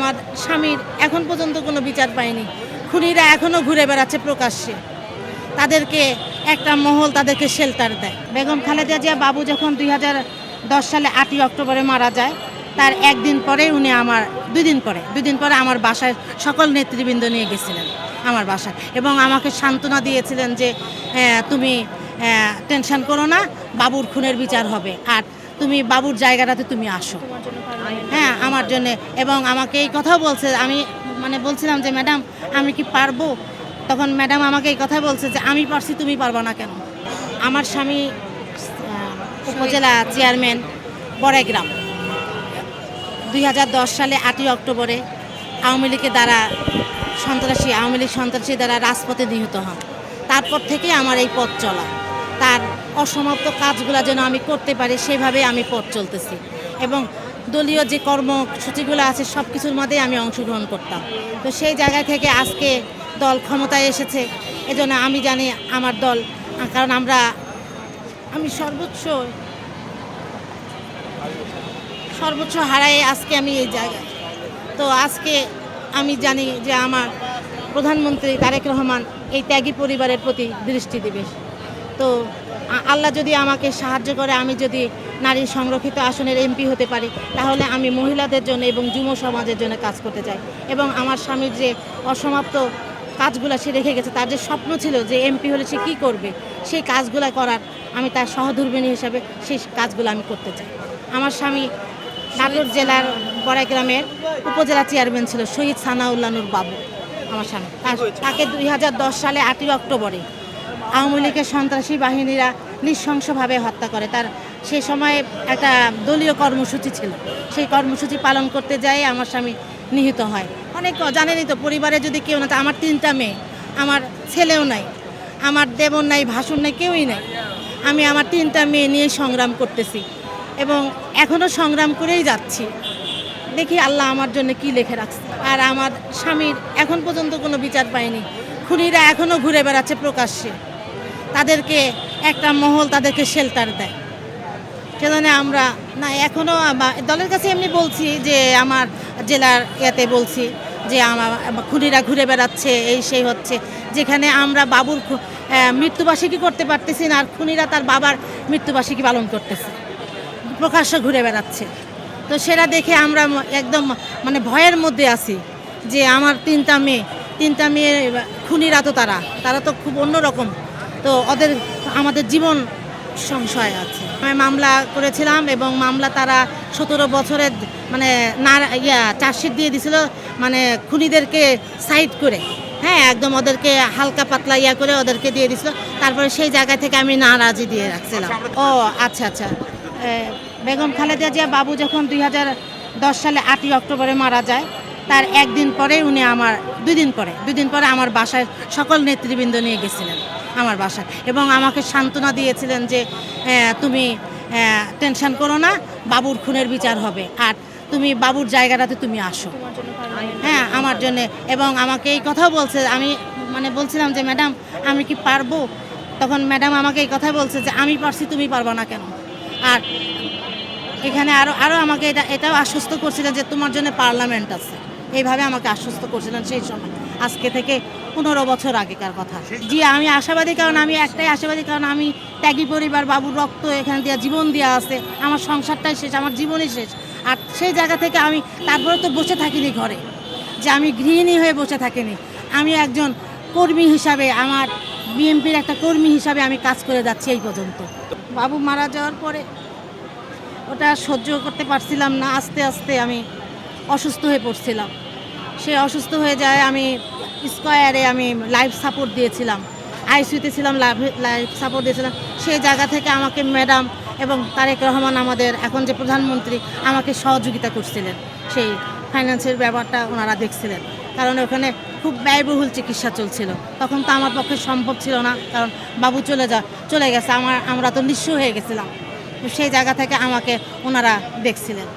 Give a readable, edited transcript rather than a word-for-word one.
আমার স্বামীর এখন পর্যন্ত কোনো বিচার পায়নি। খুনিরা এখনও ঘুরে বেড়াচ্ছে প্রকাশ্যে। তাদেরকে একটা মহল তাদেরকে শেল্টার দেয়। বেগম খালেদা জিয়া বাবু যখন 2010 সালে 8ই অক্টোবরে মারা যায়, তার একদিন পরে উনি আমার দুই দিন পরে আমার বাসায় সকল নেতৃবৃন্দ নিয়ে গেছিলেন আমার বাসায়, এবং আমাকে সান্ত্বনা দিয়েছিলেন যে তুমি টেনশন করো না, বাবুর খুনের বিচার হবে, আর তুমি বাবুর জায়গাটাতে তুমি আসো। হ্যাঁ, আমার জন্য। এবং আমাকে এই কথাও বলছে, আমি বলছিলাম যে ম্যাডাম আমি কি পারবো, তখন ম্যাডাম আমাকে এই কথা বলছে যে আমি পারছি, তুমি পারবা না কেন। আমার স্বামী উপজেলা চেয়ারম্যান বড়াইগ্রাম, 2010 সালে 8ই অক্টোবরে আওয়ামী লীগ সন্ত্রাসী দ্বারা রাজপথে নিহত হন। তারপর থেকে আমার এই পথ চলা, তার অসমাপ্ত কাজগুলো যেন আমি করতে পারি সেভাবে আমি পথ চলতেছি, এবং দলীয় যে কর্মসূচিগুলো আছে সব কিছুর মধ্যেই আমি অংশগ্রহণ করতাম। তো সেই জায়গা থেকে আজকে দল ক্ষমতায় এসেছে, এজন্য আমি জানি আমার দল, কারণ আমি সর্বোচ্চ হারাই আজকে আমি এই জায়গায়। তো আজকে আমি জানি যে আমার প্রধানমন্ত্রী তারেক রহমান এই ত্যাগী পরিবারের প্রতি দৃষ্টি দিবে। তো আল্লাহ যদি আমাকে সাহায্য করে, আমি যদি নারী সংরক্ষিত আসনের এমপি হতে পারি, তাহলে আমি মহিলাদের জন্য এবং যুব সমাজের জন্য কাজ করতে চাই। এবং আমার স্বামীর যে অসমাপ্ত কাজগুলো সে রেখে গেছে, তার যে স্বপ্ন ছিল যে এমপি হলে সে কী করবে, সেই কাজগুলো করার আমি তার সহধর্মিণী হিসাবে সেই কাজগুলো আমি করতে চাই। আমার স্বামী নাটোর জেলার বড়াইগ্রামের উপজেলা চেয়ারম্যান ছিল, শহীদ সানাউল্লাহ নূর বাবু আমার স্বামী। তাকে 2010 সালে 8ই অক্টোবরে আওয়ামী লীগের সন্ত্রাসী বাহিনীরা নৃশংসভাবে হত্যা করে। তার সেই সময় একটা দলীয় কর্মসূচি ছিল, সেই কর্মসূচি পালন করতে যাই আমার স্বামী নিহত হয়। অনেক জানেনই তো, পরিবারে যদি কেউ না, আমার 3টা মেয়ে, আমার ছেলেও নাই, আমার দেবর নাই, ভাসুর নাই, কেউই নাই। আমি আমার 3টা মেয়ে নিয়ে সংগ্রাম করতেছি এবং এখনও সংগ্রাম করেই যাচ্ছি। দেখি আল্লাহ আমার জন্য কি লিখে রাখছে। আর আমার স্বামীর এখন পর্যন্ত কোনো বিচার পায়নি। খুনিরা এখনও ঘুরে বেড়াচ্ছে প্রকাশ্যে। তাদেরকে একটা মহল তাদেরকে শেল্টার দেয়। সেজন্য আমরা না এখনও দলের কাছে এমনি বলছি যে আমার জেলার বলছি যে আমার খুনিরা ঘুরে বেড়াচ্ছে, এই সেই হচ্ছে, যেখানে আমরা বাবুর মৃত্যুবার্ষিকী করতে পারতেছি না, আর খুনিরা তার বাবার মৃত্যুবার্ষিকী পালন করতেছে, প্রকাশ্য ঘুরে বেড়াচ্ছে। তো সেটা দেখে আমরা একদম ভয়ের মধ্যে আছি যে আমার 3টা মেয়ে খুনিরা তো তারা তো খুব অন্যরকম। তো আমাদের জীবন সংশয় আছে। আমি মামলা করেছিলাম এবং মামলা তারা 17 বছরের চার্জশিট দিয়ে দিছিল, খুনিদেরকে সাইড করে, হ্যাঁ একদম ওদেরকে হালকা পাতলা করে ওদেরকে দিয়ে দিছিল। তারপরে সেই জায়গা থেকে আমি নারাজি দিয়ে রাখছিলাম। ও আচ্ছা, বেগম খালেদা জিয়া বাবু যখন 2010 সালে 8ই অক্টোবরে মারা যায়, তার একদিন পরে উনি আমার দুই দিন পরে আমার বাসায় সকল নেতৃবৃন্দ নিয়ে গেছিলেন আমার বাসায়, এবং আমাকে সান্ত্বনা দিয়েছিলেন যে তুমি টেনশন করো না, বাবুর খুনের বিচার হবে, আর তুমি বাবুর জায়গাটাতে তুমি আসো। হ্যাঁ, আমার জন্য। এবং আমাকে এই কথাও বলছে, আমি বলছিলাম যে ম্যাডাম আমি কি পারবো, তখন ম্যাডাম আমাকে এই কথা বলছে যে আমি পারছি, তুমি পারবা না কেন। আর এখানে আরও আমাকে এটাও আশ্বস্ত করছিলেন যে তোমার জন্য পার্লামেন্ট আছে, এইভাবে আমাকে আশ্বস্ত করছিলেন সেই সময়। আজকে থেকে 15 বছর আগেকার কথা। জি, আমি আশাবাদী, কারণ আমি একটাই আশাবাদী, কারণ আমি ত্যাগী পরিবার, বাবুর রক্ত এখানে দেওয়া, জীবন দেওয়া আছে, আমার সংসারটাই শেষ, আমার জীবনই শেষ। আর সেই জায়গা থেকে আমি তারপরে তো বসে থাকিনি ঘরে, যে আমি গৃহিণী হয়ে বসে থাকিনি। আমি একজন কর্মী হিসাবে, আমার বিএনপির একটা কর্মী হিসাবে আমি কাজ করে যাচ্ছি এই পর্যন্ত। বাবু মারা যাওয়ার পরে ওটা সহ্য করতে পারছিলাম না, আস্তে আস্তে আমি অসুস্থ হয়ে পড়ছিলাম। সে অসুস্থ হয়ে যায়, আমি স্কয়ারে আমি লাইফ সাপোর্ট দিয়েছিলাম, আইসিইউতে ছিলাম, লাইফ সাপোর্ট দিয়েছিলাম। সেই জায়গা থেকে আমাকে ম্যাডাম এবং তারেক রহমান আমাদের এখন যে প্রধানমন্ত্রী আমাকে সহযোগিতা করছিলেন, সেই ফাইন্যান্সের ব্যাপারটা ওনারা দেখছিলেন, কারণ ওখানে খুব ব্যয়বহুল চিকিৎসা চলছিল। তখন তো আমার পক্ষে সম্ভব ছিল না, কারণ বাবু চলে গেছে, আমরা তো নিঃস্ব হয়ে গেছিলাম। সেই জায়গা থেকে আমাকে ওনারা দেখছিলেন।